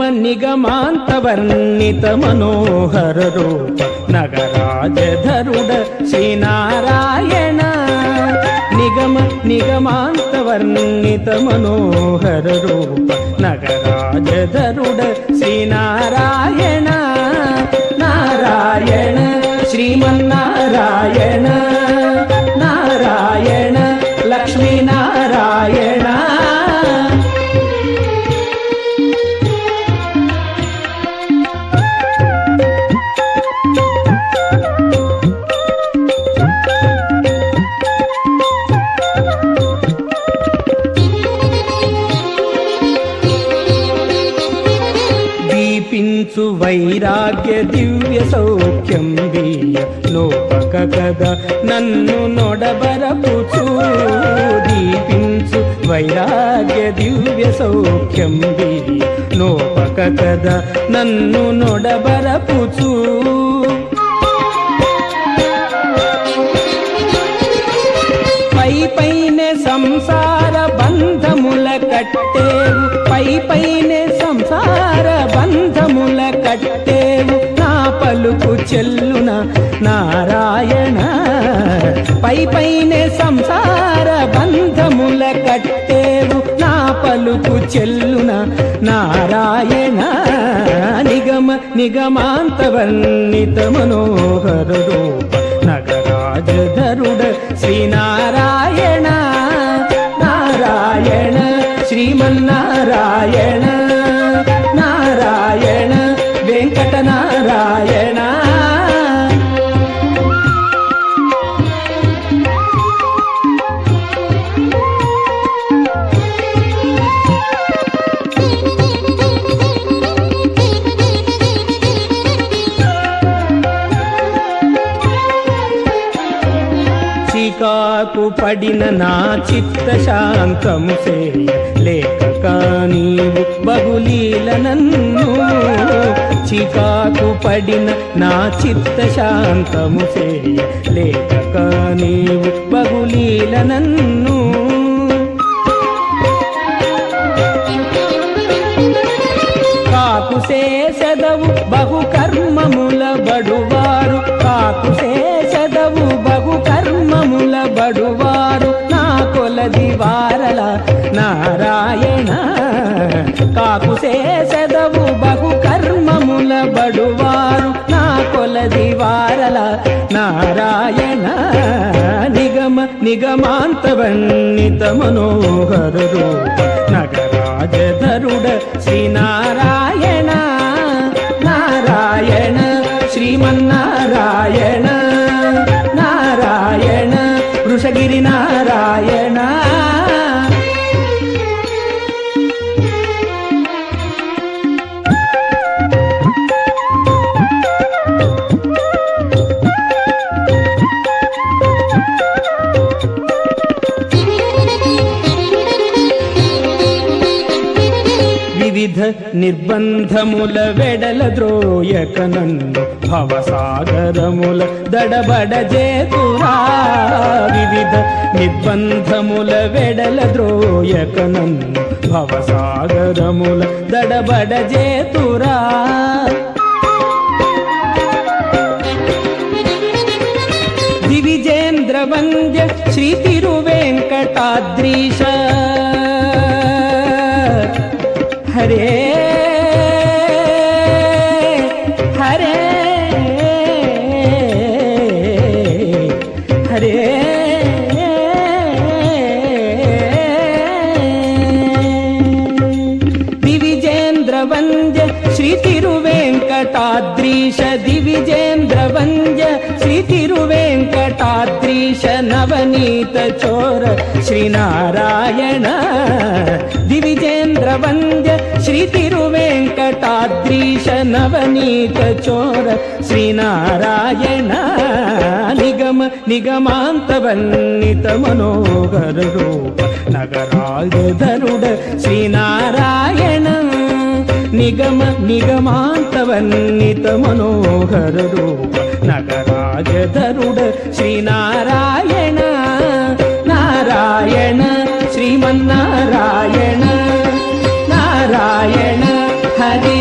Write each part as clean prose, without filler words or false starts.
నిగమాంత వర్ణిత మనోహర రూప నగరాజధరుడ శ్రీనారాయణ నిగమాంత వర్ణిత మనోహర రూప నగరాజధరుడ శ్రీనారాయణ నారాయణ శ్రీమన్నారాయణ నారాయణ లక్ష్మీనారాయణ దీపించు వైరాగ్య దివ్య సౌఖ్యం వీయ లోపక కదా నన్ను నొడబరపుచు దీపించు వైరాగ్య దివ్య సౌఖ్యం వీయ లోపక కదా నన్ను నొడబరపుచు పైనే సంసార బంధముల కట్టేవు పైనే సంసార బంధముల కట్టేవు నా పలుకు చెల్లున నారాయణ పైనే సంసార బంధముల కట్టేవు నా పలుకు చెల్లున నారాయణ నిగమాంత వర్ణిత మనోహర రూప నగరాజధరుడ శ్రీనారాయణ నారాయణ శ్రీమన్నారాయణ నారాయణ వెంకటనారాయణ చీకాకు పడిన నా చిత్త శాంతము సేయ లేక నీవు బహులీల నన్ను చీకాకు పడిన నా చిత్త శాంతము సేయ లేక నీవు బహులీల నన్ను కాకు శేషదవు బహు కర్మముల బడువారు కాకు శేషదవు బహు కర్మముల బడువారు నా కొలది వారల నారాయణ కాకు శేషదవు బహు కర్మముల బడువారు నా కొలది వారల నారాయణ నిగమాంత వర్ణిత మనోహర రూప నగరాజధరుడ శ్రీనారాయణ నారాయణ శ్రీమన్నారాయణ నారాయణ వృషగిరి నారాయణ వివిధ నిర్బంధముల వెడల ద్రోయక నన్ను భవసాగరముల దడబడ జేతురా వివిధ నిర్బంధముల వెడల ద్రోయక నన్ను భవసాగరముల దడబడ జేతురా దివిజేంద్ర వంద్య శ్రీ తిరువేంకటాద్రీశ హరే హరే హరే దివిజేంద్ర వంద్య శ్రీ తిరువేంకటాద్రీశ దివిజేంద్ర వంద్య శ్రీ తిరువేంకటాద్రీశ నవనీత చోర శ్రీనారాయణ దివిజేంద్ర వంద్య శ్రీ తిరువేంకటాద్రీశ నవనీత చోర శ్రీనారాయణ నిగమాంత వర్ణిత మనోహర రూప నగరాజధరుడ శ్రీనారాయణ నిగమాంత వర్ణిత మనోహర రూప నగరాజధరుడ శ్రీనారాయణ నారాయణ శ్రీమన్నారాయణ నారాయణ హరి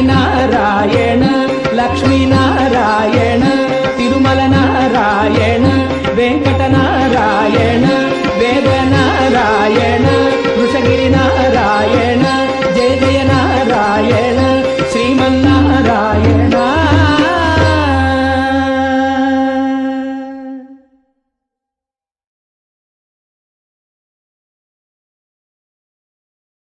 వెంకటనారాయణ